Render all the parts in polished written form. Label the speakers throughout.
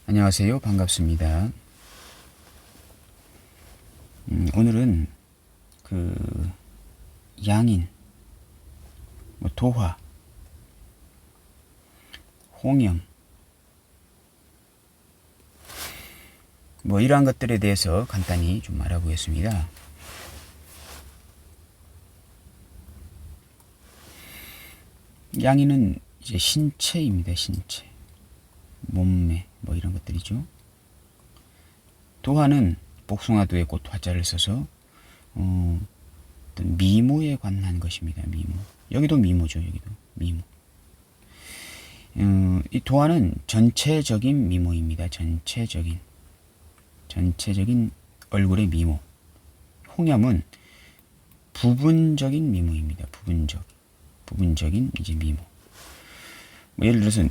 Speaker 1: 안녕하세요. 반갑습니다. 오늘은 양인, 도화, 홍염, 이러한 것들에 대해서 간단히 좀 알아보겠습니다. 양인은 이제 신체입니다. 신체, 몸매, 이런 것들이죠. 도화는 복숭아도의 꽃 화자를 써서 어떤 미모에 관한 것입니다. 미모. 여기도 미모죠. 여기도 미모. 이 도화는 전체적인 미모입니다. 전체적인 얼굴의 미모. 홍염은 부분적인 미모입니다. 부분적인 이제 미모. 예를 들어서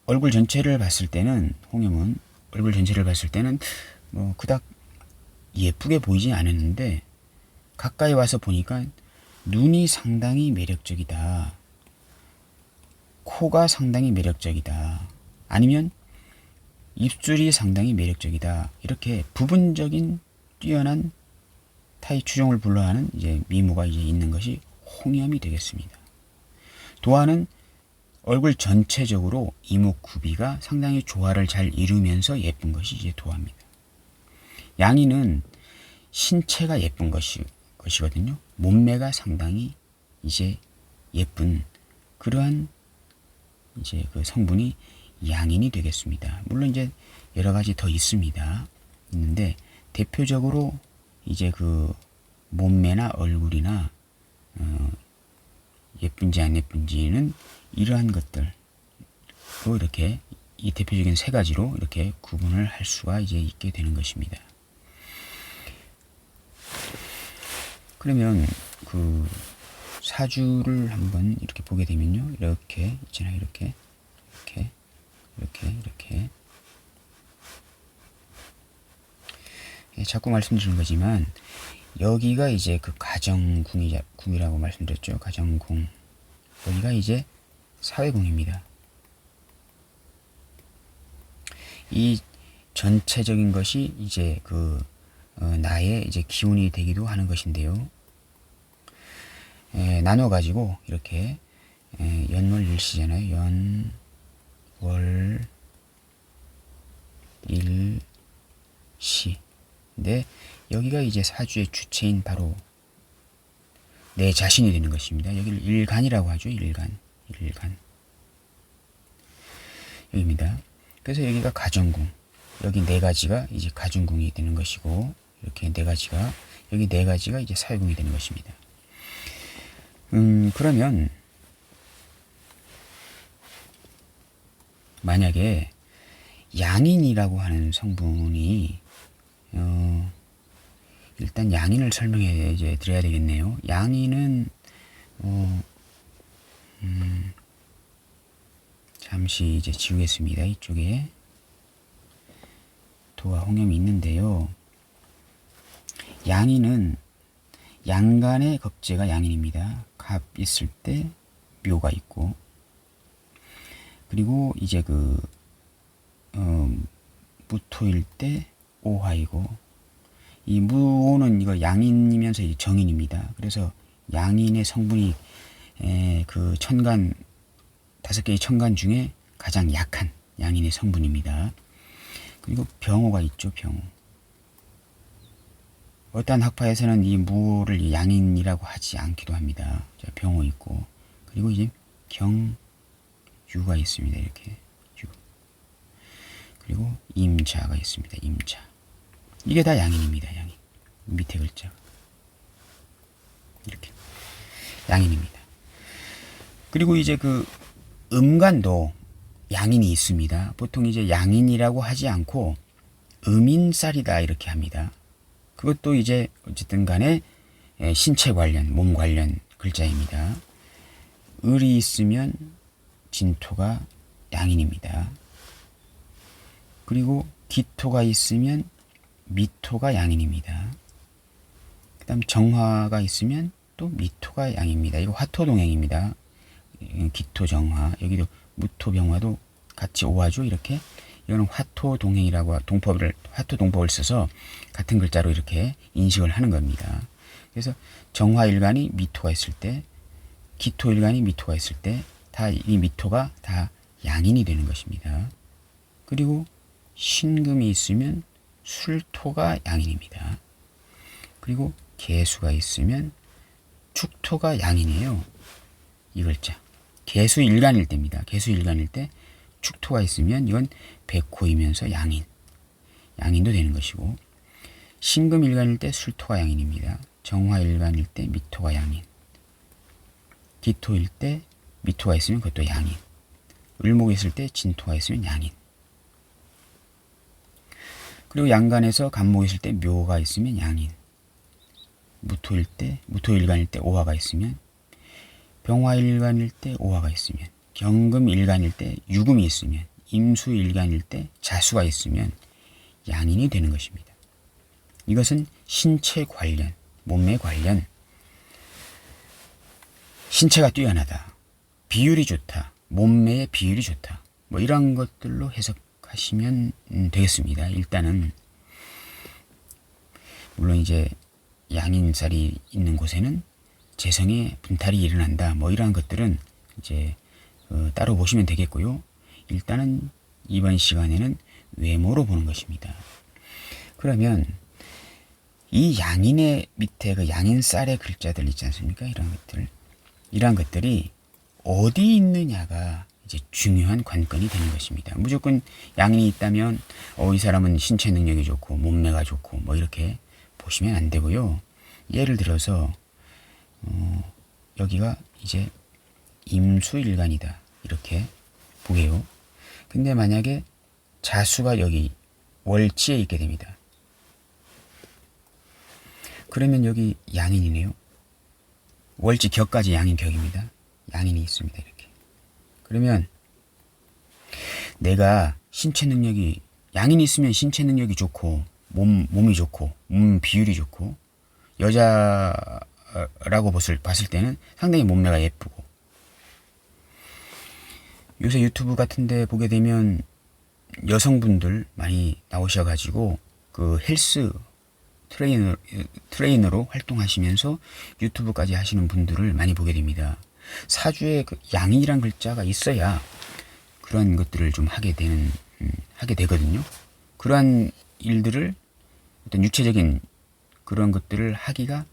Speaker 1: 얼굴 전체를 봤을 때는, 홍염은 얼굴 전체를 봤을 때는 그닥 예쁘게 보이지 않았는데 가까이 와서 보니까 눈이 상당히 매력적이다, 코가 상당히 매력적이다, 아니면 입술이 상당히 매력적이다, 이렇게 부분적인 뛰어난 타의 추종을 불허하는 이제 미모가 이제 있는 것이 홍염이 되겠습니다. 도화는 얼굴 전체적으로 이목구비가 상당히 조화를 잘 이루면서 예쁜 것이 이제 도화입니다. 양인은 신체가 예쁜 것이거든요. 몸매가 상당히 이제 예쁜 그러한 이제 그 성분이 양인이 되겠습니다. 물론 이제 여러 가지 더 있는데 대표적으로 이제 그 몸매나 얼굴이나 예쁜지 안 예쁜지는 이러한 것들로 이렇게 이 대표적인 세 가지로 이렇게 구분을 할 수가 이제 있게 되는 것입니다. 그러면 그 사주를 한번 이렇게 보게 되면요, 이렇게 있잖아요. 이렇게 자꾸 말씀드리는 거지만 여기가 이제 그 가정궁이라고 말씀드렸죠. 가정궁. 여기가 이제 사회궁입니다. 이 전체적인 것이 이제 나의 이제 기운이 되기도 하는 것인데요. 나눠 가지고 이렇게 연월일시잖아요. 연월일시. 근데 여기가 이제 사주의 주체인 바로 내 자신이 되는 것입니다. 여기를 일간이라고 하죠. 일간. 여기입니다. 그래서 여기가 가정궁. 여기 네 가지가 이제 가중궁이 되는 것이고, 이렇게 여기 네 가지가 이제 사회궁이 되는 것입니다. 그러면 만약에 양인이라고 하는 성분이 일단 양인을 설명해 이제 드려야 되겠네요. 양인은 잠시 이제 지우겠습니다. 이쪽에 도와 홍염이 있는데요. 양인은 양간의 겁재가 양인입니다. 갑 있을 때 묘가 있고, 그리고 이제 무토일 때 오화이고, 이 무오는 이거 양인이면서 이제 정인입니다. 그래서 양인의 성분이 그 천간, 5개의 천간 중에 가장 약한 양인의 성분입니다. 그리고 병호가 있죠. 병호. 어떠한 학파에서는 이 무오를 양인이라고 하지 않기도 합니다. 자, 병호 있고, 그리고 이제 경유가 있습니다. 이렇게 유. 그리고 임자가 있습니다. 임자. 이게 다 양인입니다. 양인. 밑에 글자. 이렇게. 양인입니다. 그리고 이제 음간도 양인이 있습니다. 보통 이제 양인이라고 하지 않고 음인살이다 이렇게 합니다. 그것도 이제 어쨌든 간에 신체 관련, 몸 관련 글자입니다. 을이 있으면 진토가 양인입니다. 그리고 기토가 있으면 미토가 양인입니다. 그 다음 정화가 있으면 또 미토가 양입니다. 이거 화토동행입니다. 기토정화. 여기도 무토병화도 같이 오화죠. 이렇게 이거는 화토동행이라고 화토동법을 써서 같은 글자로 이렇게 인식을 하는 겁니다. 그래서 정화일간이 미토가 있을 때, 기토일간이 미토가 있을 때 다 이 미토가 다 양인이 되는 것입니다. 그리고 신금이 있으면 술토가 양인입니다. 그리고 개수가 있으면 축토가 양인이에요. 이 글자. 개수일간일 때입니다. 개수일간일 때 축토가 있으면 이건 백호이면서 양인도 되는 것이고, 신금일간일 때 술토가 양인입니다. 정화일간일 때 미토가 양인, 기토일 때 미토가 있으면 그것도 양인, 을목이 있을 때 진토가 있으면 양인, 그리고 양간에서 간목이 있을 때 묘가 있으면 양인, 무토일간일 때 오화가 있으면, 병화일간일 때 오화가 있으면, 경금일간일 때 유금이 있으면, 임수일간일 때 자수가 있으면 양인이 되는 것입니다. 이것은 신체 관련, 몸매 관련, 신체가 뛰어나다, 비율이 좋다, 몸매의 비율이 좋다, 뭐 이런 것들로 해석하시면 되겠습니다. 일단은 물론 이제 양인살이 있는 곳에는 재성의 분탈이 일어난다, 뭐 이러한 것들은 이제 따로 보시면 되겠고요. 일단은 이번 시간에는 외모로 보는 것입니다. 그러면 이 양인의 밑에 그 양인살의 글자들 있지 않습니까? 이러한 것들이 어디 있느냐가 이제 중요한 관건이 되는 것입니다. 무조건 양인이 있다면 이 사람은 신체 능력이 좋고 몸매가 좋고 뭐 이렇게 보시면 안 되고요. 예를 들어서 여기가 이제 임수일간이다 이렇게 보게요. 근데 만약에 자수가 여기 월지에 있게 됩니다. 그러면 여기 양인이네요. 월지 격까지 양인 격입니다. 양인이 있습니다. 이렇게. 그러면 내가 신체 능력이, 양인이 있으면 신체 능력이 좋고 몸이 좋고 비율이 좋고 여자라고 봤을 때는 상당히 몸매가 예쁘고, 요새 유튜브 같은 데 보게 되면 여성분들 많이 나오셔가지고 그 헬스 트레이너로 활동하시면서 유튜브까지 하시는 분들을 많이 보게 됩니다. 사주에 그 양인이란 글자가 있어야 그러한 것들을 좀 하게 되거든요. 그러한 일들을, 어떤 유체적인 그런 것들을 하기가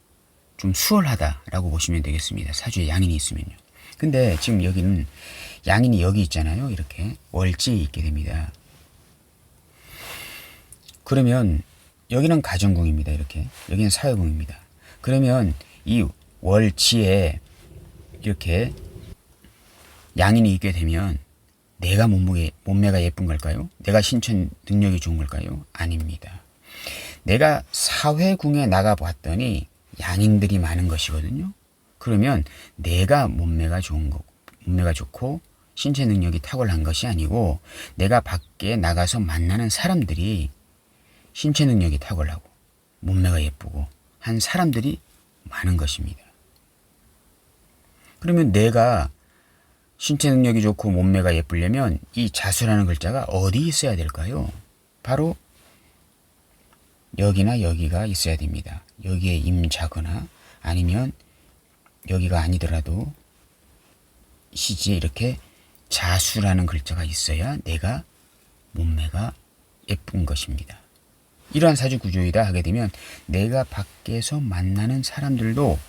Speaker 1: 좀 수월하다라고 보시면 되겠습니다. 사주에 양인이 있으면요. 근데 지금 여기는 양인이 여기 있잖아요. 이렇게 월지에 있게 됩니다. 그러면 여기는 가정궁입니다. 이렇게. 여기는 사회궁입니다. 그러면 이 월지에 이렇게 양인이 있게 되면 내가 몸매가 예쁜 걸까요? 내가 신체 능력이 좋은 걸까요? 아닙니다. 내가 사회궁에 나가봤더니 양인들이 많은 것이거든요. 그러면 내가 몸매가 좋고 신체 능력이 탁월한 것이 아니고, 내가 밖에 나가서 만나는 사람들이 신체 능력이 탁월하고 몸매가 예쁘고 한 사람들이 많은 것입니다. 그러면 내가 신체 능력이 좋고 몸매가 예쁘려면 이 자수라는 글자가 어디 있어야 될까요? 바로 여기나 여기가 있어야 됩니다. 여기에 임자거나 아니면 여기가 아니더라도 시지에 이렇게 자수라는 글자가 있어야 내가 몸매가 예쁜 것입니다. 이러한 사주 구조이다 하게 되면 내가 밖에서 만나는 사람들도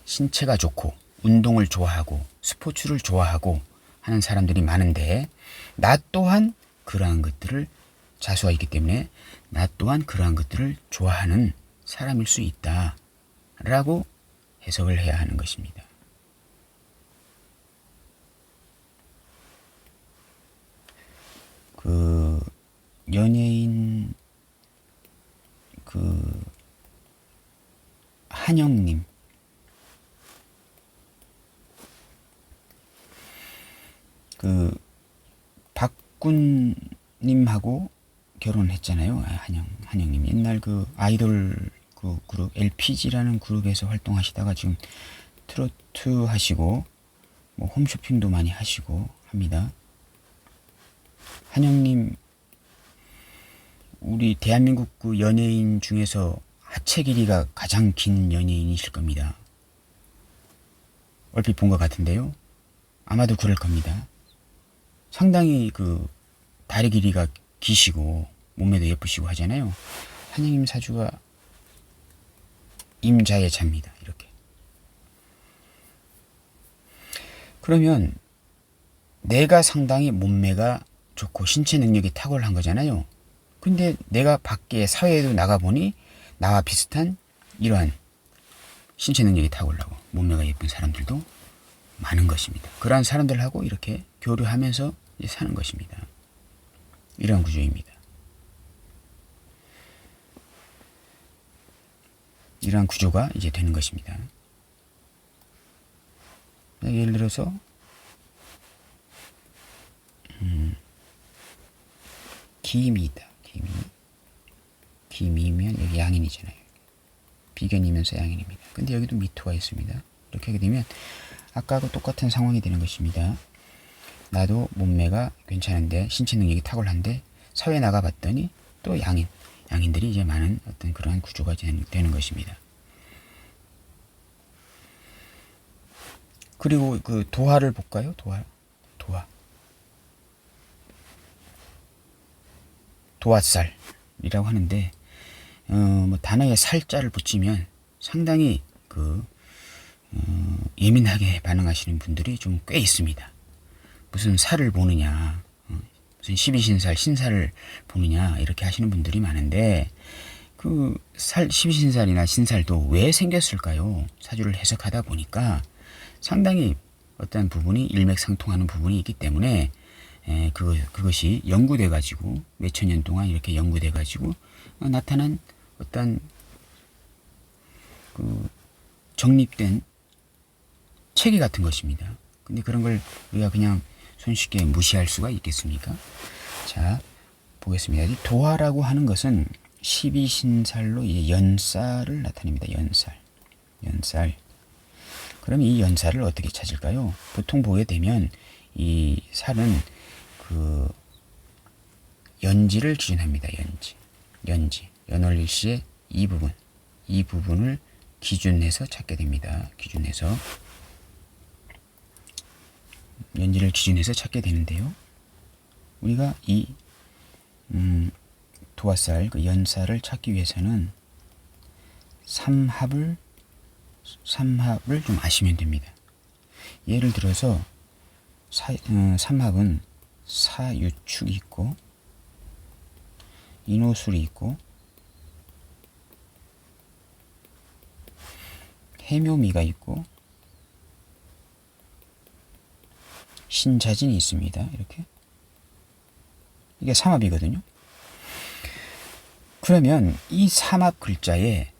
Speaker 1: 신체가 좋고 운동을 좋아하고 스포츠를 좋아하고 하는 사람들이 많은데, 나 또한 그러한 것들을, 자수가 있기 때문에 나 또한 그러한 것들을 좋아하는 사람일 수 있다 라고 해석을 해야 하는 것입니다. 그 연예인 한영님, 박군님하고 결혼했잖아요. 한영님. 옛날 그 아이돌 그 그룹 LPG라는 그룹에서 활동하시다가 지금 트로트 하시고 홈쇼핑도 많이 하시고 합니다. 한영님 우리 대한민국 그 연예인 중에서 하체 길이가 가장 긴 연예인이실 겁니다. 얼핏 본 것 같은데요. 아마도 그럴 겁니다. 상당히 그 다리 길이가 기시고 몸매도 예쁘시고 하잖아요. 한양임 사주가 임자의 자입니다. 이렇게. 그러면 내가 상당히 몸매가 좋고 신체 능력이 탁월한 거잖아요. 근데 내가 밖에 사회에도 나가보니 나와 비슷한 이러한 신체 능력이 탁월하고 몸매가 예쁜 사람들도 많은 것입니다. 그러한 사람들하고 이렇게 교류하면서 사는 것입니다. 이러한 구조입니다. 이러한 구조가 이제 되는 것입니다. 예를 들어서 기미다. 기미면 여기 양인이잖아요. 비견이면서 양인입니다. 근데 여기도 미토가 있습니다. 이렇게 하게 되면 아까하고 똑같은 상황이 되는 것입니다. 나도 몸매가 괜찮은데 신체 능력이 탁월한데 사회에 나가봤더니 또 양인들이 이제 많은 어떤 그러한 구조가 되는 것입니다. 그리고 그 도화를 볼까요? 도화살이라고 하는데 뭐 단어에 살자를 붙이면 상당히 예민하게 반응하시는 분들이 좀 꽤 있습니다. 무슨 살을 보느냐, 무슨 12신살, 신살을 보느냐 이렇게 하시는 분들이 많은데 그 12신살이나 신살도 왜 생겼을까요? 사주를 해석하다 보니까 상당히 어떤 부분이 일맥상통하는 부분이 있기 때문에 그것이 연구돼 가지고 몇천 년 동안 이렇게 연구돼 가지고 나타난 어떤 그 정립된 체계 같은 것입니다. 근데 그런 걸 우리가 그냥 손쉽게 무시할 수가 있겠습니까? 자, 보겠습니다. 이 도화라고 하는 것은 12신살로 이제 연살을 나타냅니다. 연살. 그럼 이 연살을 어떻게 찾을까요? 보통 보게 되면 이 살은 그 연지를 기준합니다. 연지. 연월일시의 이 부분을 기준해서 찾게 됩니다. 연지를 기준해서 찾게 되는데요. 우리가 이 도화살, 그 연살을 찾기 위해서는 삼합을 좀 아시면 됩니다. 예를 들어서 삼합은 사유축이 있고 인호술이 있고 해묘미가 있고 신자진이 있습니다. 이렇게 이게 삼합이거든요. 그러면 이 삼합 글자에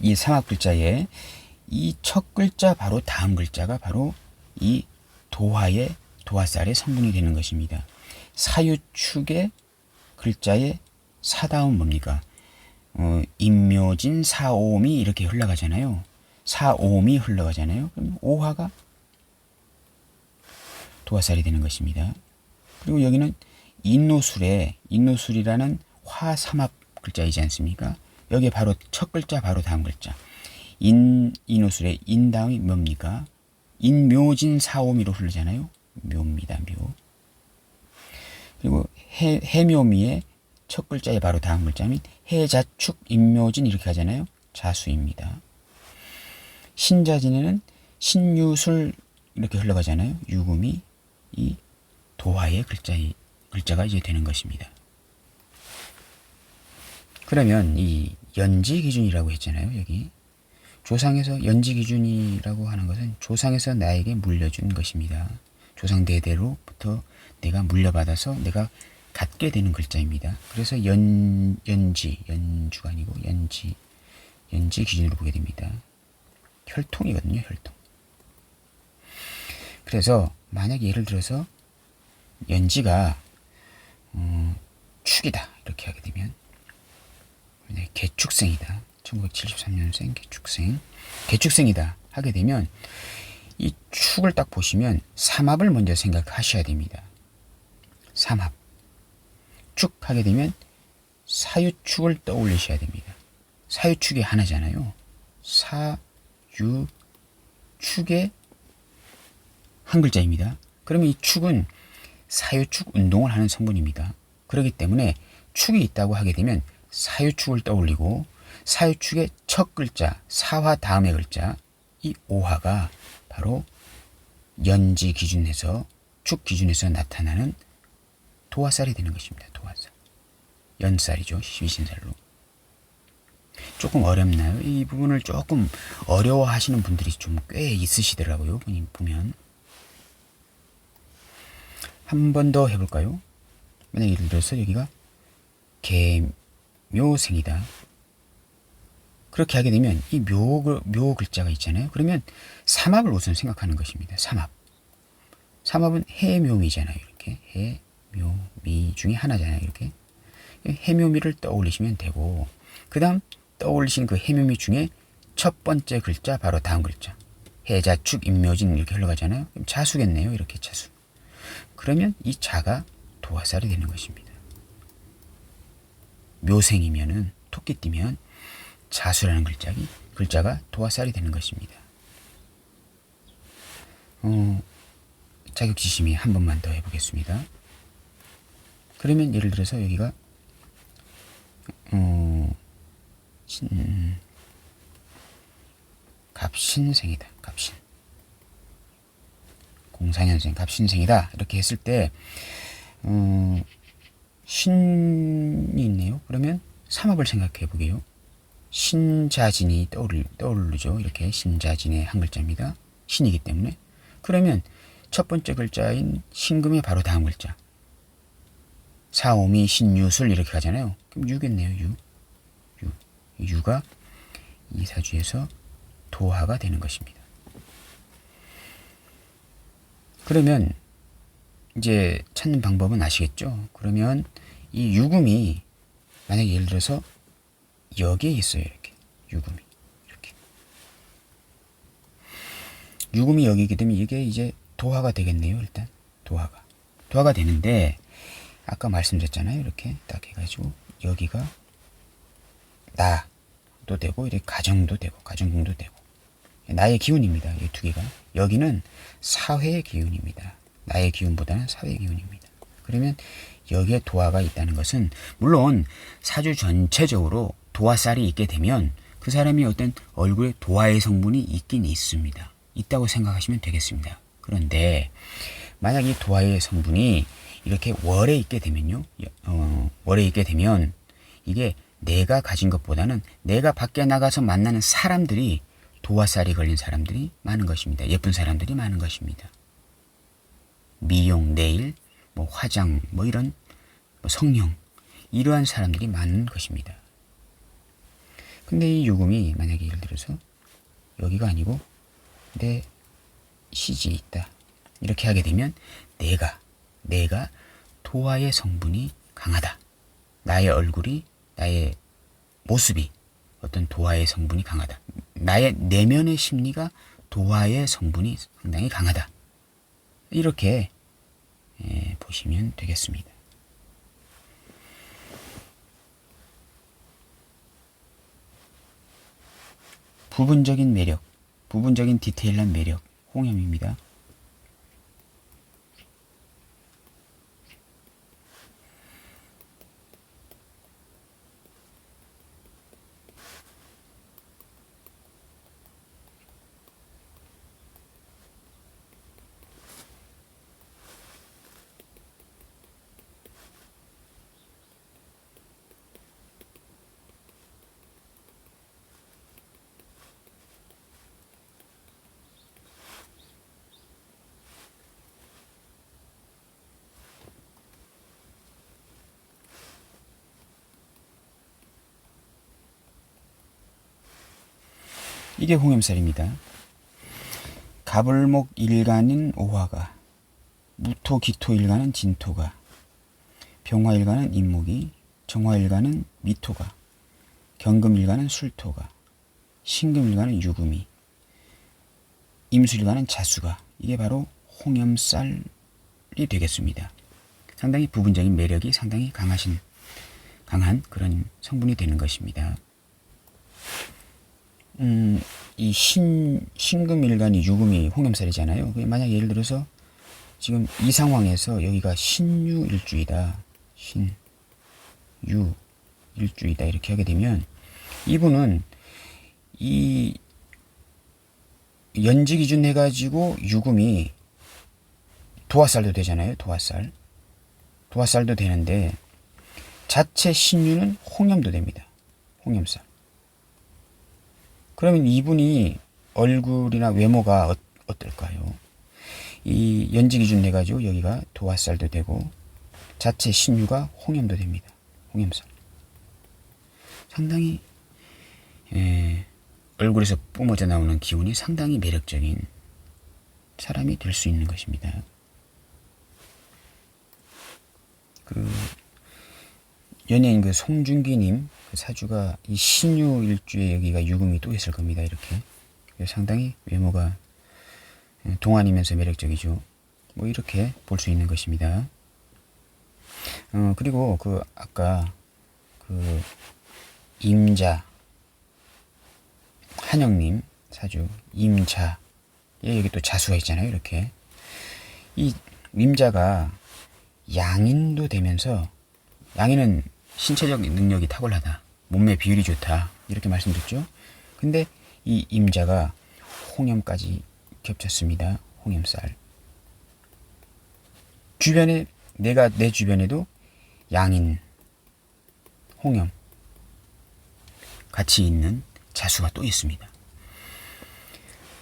Speaker 1: 이 첫 글자 바로 다음 글자가 바로 이 도화살의 성분이 되는 것입니다. 사유축의 글자의 사다음 뭡니까? 임묘진 사오미 이렇게 흘러가잖아요. 사오미 흘러가잖아요. 그럼 오화가 도화살이 되는 것입니다. 그리고 여기는 인노술이라는 화삼합 글자이지 않습니까? 여기에 바로 첫 글자 바로 다음 글자 인노술의 인 다음이 뭡니까? 인묘진 사오미로 흐르잖아요. 묘입니다. 묘. 그리고 해묘미의 첫 글자의 바로 다음 글자는 해자축 인묘진 이렇게 하잖아요. 자수입니다. 신자진에는 신유술 이렇게 흘러가잖아요. 유금이 이 도화의 글자가 이제 되는 것입니다. 그러면 이 연지 기준이라고 했잖아요. 여기 조상에서 연지 기준이라고 하는 것은 조상에서 나에게 물려준 것입니다. 조상 대대로부터 내가 물려받아서 내가 갖게 되는 글자입니다. 그래서 연주가 아니고 연지 기준으로 보게 됩니다. 혈통이거든요. 혈통. 그래서 만약 예를 들어서 연지가 축이다 이렇게 하게 되면 개축생이다. 1973년생 개축생이다 하게 되면 이 축을 딱 보시면 삼합을 먼저 생각하셔야 됩니다. 삼합. 축 하게 되면 사유축을 떠올리셔야 됩니다. 사유축이 하나잖아요. 사유축의 한 글자입니다. 그러면 이 축은 사유축 운동을 하는 성분입니다. 그렇기 때문에 축이 있다고 하게 되면 사유축을 떠올리고 사유축의 첫 글자, 사화 다음의 글자, 이 오화가 바로 연지 기준에서 축 기준에서 나타나는 도화살이 되는 것입니다. 도화살. 연살이죠. 12신살로. 조금 어렵나요? 이 부분을 조금 어려워하시는 분들이 좀 꽤 있으시더라고요. 보면. 한 번 더 해볼까요? 만약 예를 들어서 여기가 개묘생이다. 그렇게 하게 되면 이 묘 글자가 있잖아요. 그러면 삼합을 우선 생각하는 것입니다. 삼합. 삼합은 해묘미잖아요. 이렇게 해묘미 중에 하나잖아요. 이렇게 해묘미를 떠올리시면 되고, 그 다음 떠올리신 그 해묘미 중에 첫 번째 글자 바로 다음 글자 해자축 임묘진 이렇게 흘러가잖아요. 그럼 자수겠네요. 이렇게 자수. 그러면 이 자가 도화살이 되는 것입니다. 묘생이면은 토끼띠면 자수라는 글자가 도화살이 되는 것입니다. 자격지심이 한 번만 더 해보겠습니다. 그러면 예를 들어서 여기가 갑신생이다. 갑신. 04년생 갑신생이다. 이렇게 했을 때 신이 있네요. 그러면 삼합을 생각해 보게요. 신자진이 떠오르죠. 이렇게 신자진의 한 글자입니다. 신이기 때문에. 그러면 첫 번째 글자인 신금의 바로 다음 글자. 사오미 신유술 이렇게 가잖아요. 그럼 유겠네요. 유가 이 사주에서 도화가 되는 것입니다. 그러면 이제 찾는 방법은 아시겠죠? 그러면 이 유금이 만약에 예를 들어서 여기에 있어요. 이렇게 유금이 이렇게 유금이 여기게 되면 이게 이제 도화가 되겠네요. 일단 도화가 되는데 아까 말씀드렸잖아요. 이렇게 딱 해가지고 여기가 나도 되고 이렇게 가정도 되고 가정궁도 되고 나의 기운입니다. 이 두 개가. 여기는 사회의 기운입니다. 나의 기운보다는 사회의 기운입니다. 그러면 여기에 도화가 있다는 것은 물론 사주 전체적으로 도화살이 있게 되면 그 사람이 어떤 얼굴에 도화의 성분이 있긴 있습니다. 있다고 생각하시면 되겠습니다. 그런데 만약 이 도화의 성분이 이렇게 월에 있게 되면요. 월에 있게 되면 이게 내가 가진 것보다는 내가 밖에 나가서 만나는 사람들이 도화살이 걸린 사람들이 많은 것입니다. 예쁜 사람들이 많은 것입니다. 미용, 네일, 화장, 이런 성형 이러한 사람들이 많은 것입니다. 근데 이 유금이 만약에 예를 들어서 여기가 아니고 내 시지에 있다. 이렇게 하게 되면 내가 도화의 성분이 강하다. 나의 얼굴이 나의 모습이 어떤 도화의 성분이 강하다. 나의 내면의 심리가 도화의 성분이 상당히 강하다. 이렇게 보시면 되겠습니다. 부분적인 매력, 부분적인 디테일한 매력, 홍염입니다. 이게 홍염살입니다. 가불목 일간인 오화가, 무토 기토 일간은 진토가, 병화 일간은 인목이, 정화 일간은 미토가, 경금 일간은 술토가, 신금 일간은 유금이, 임수 일간은 자수가. 이게 바로 홍염살이 되겠습니다. 상당히 부분적인 매력이 상당히 강한 그런 성분이 되는 것입니다. 이 신금일간이 유금이 홍염살이잖아요. 만약 예를 들어서 지금 이 상황에서 여기가 신유일주이다. 신유일주이다. 이렇게 하게 되면 이분은 이 연지 기준 해가지고 유금이 도화살도 되잖아요. 도화살도 되는데 자체 신유는 홍염도 됩니다. 홍염살. 그러면 이분이 얼굴이나 외모가 어떨까요? 이 연지 기준 해가지고 여기가 도화살도 되고 자체 신유가 홍염도 됩니다. 홍염살. 상당히 얼굴에서 뿜어져 나오는 기운이 상당히 매력적인 사람이 될 수 있는 것입니다. 연예인 송중기님 사주가 이 신유 일주에 여기가 유금이 또 있을 겁니다. 이렇게 상당히 외모가 동안이면서 매력적이죠. 뭐 이렇게 볼 수 있는 것입니다. 그리고 아까 임자 한영님 사주 임자 여기 또 자수가 있잖아요. 이렇게 이 임자가 양인도 되면서 양인은 신체적 능력이 탁월하다. 몸매 비율이 좋다. 이렇게 말씀드렸죠. 근데 이 임자가 홍염까지 겹쳤습니다. 홍염살. 주변에 내 주변에도 양인, 홍염 같이 있는 자수가 또 있습니다.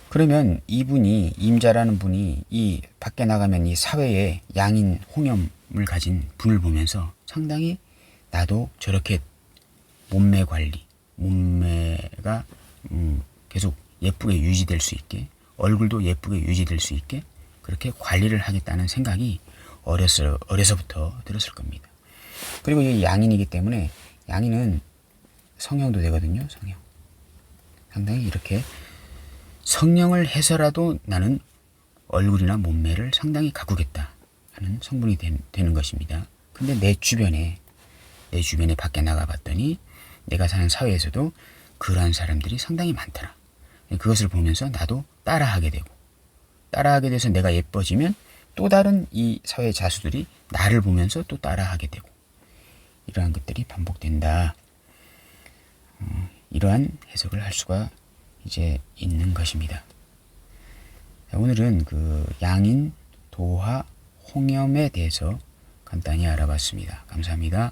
Speaker 1: 그러면 이분이 임자라는 분이 이 밖에 나가면 이 사회에 양인, 홍염을 가진 분을 보면서 상당히 나도 저렇게 몸매 관리, 몸매가 계속 예쁘게 유지될 수 있게, 얼굴도 예쁘게 유지될 수 있게 그렇게 관리를 하겠다는 생각이 어려서부터 들었을 겁니다. 그리고 이 양인이기 때문에 양인은 성형도 되거든요. 성형. 상당히 이렇게 성형을 해서라도 나는 얼굴이나 몸매를 상당히 가꾸겠다 하는 성분이 되는 것입니다. 근데 내 주변에 밖에 나가봤더니 내가 사는 사회에서도 그러한 사람들이 상당히 많더라. 그것을 보면서 나도 따라하게 돼서 내가 예뻐지면 또 다른 이 사회 자수들이 나를 보면서 또 따라하게 되고 이러한 것들이 반복된다. 이러한 해석을 할 수가 이제 있는 것입니다. 자, 오늘은 양인, 도화, 홍염에 대해서 간단히 알아봤습니다. 감사합니다.